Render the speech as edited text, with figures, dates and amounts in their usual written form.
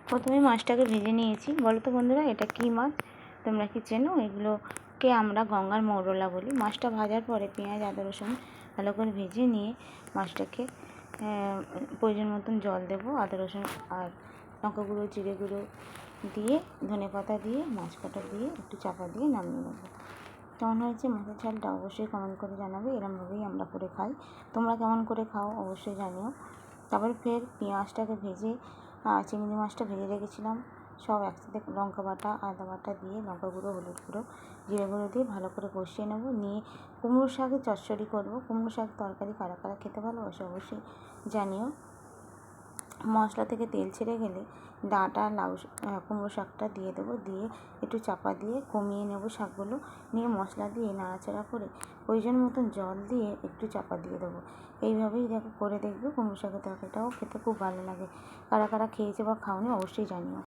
প্রথমে মাছটাকে ভেজে নিয়েছি। বলো তো বন্ধুরা, এটা কী মাছ? তোমরা কি চেনো? এগুলোকে আমরা গঙ্গার মৌরলা বলি। মাছটা ভাজার পরে পেঁয়াজ আদা রসুন ভালো করে ভেজে নিয়ে মাছটাকে প্রয়োজন মতন জল দেবো, আদা রসুন আর লঙ্কা গুঁড়ো জিরে গুঁড়ো দিয়ে ধনে পাতা দিয়ে মাছ কাটা দিয়ে একটু চাপা দিয়ে নামিয়ে নেবো। কেমন হয়েছে মাছের ঝালটা অবশ্যই কমেন্ট করে জানাবে। এরমভাবেই আমরা করে খাই। তোমরা কেমন করে খাও অবশ্যই জানিও। তারপরে ফের পেঁয়াজটাকে ভেজে চিংড়ি মাছটা ভেজে রেখেছিলাম সব একসাথে লঙ্কা বাটা আদা বাটা দিয়ে লঙ্কা গুঁড়ো হলুদ গুঁড়ো জিরে গুঁড়ো দিয়ে ভালো করে কষিয়ে নেবো। নিয়ে কুমড়ো শাকের চচ্চড়ি করবো। কুমড়ো শাক তরকারি কারা কারা খেতে ভালোবাসে অবশ্যই জানিও। মশলা থেকে তেল ছেড়ে গেলে ডাঁটা লাউ কুমড়ো শাকটা দিয়ে দেবো, দিয়ে একটু চাপা দিয়ে কমিয়ে নেব শাকগুলো। নিয়ে মশলা দিয়ে নাড়াচাড়া করে প্রয়োজন মতন জল দিয়ে একটু চাপা দিয়ে দেবো। এইভাবেই দেখো করে দেখবে, কুমড়ো শাকের তরকারিটাও খেতে খুব ভালো লাগে। কারা কারা খেয়েছে বা খাওনি অবশ্যই জানিও।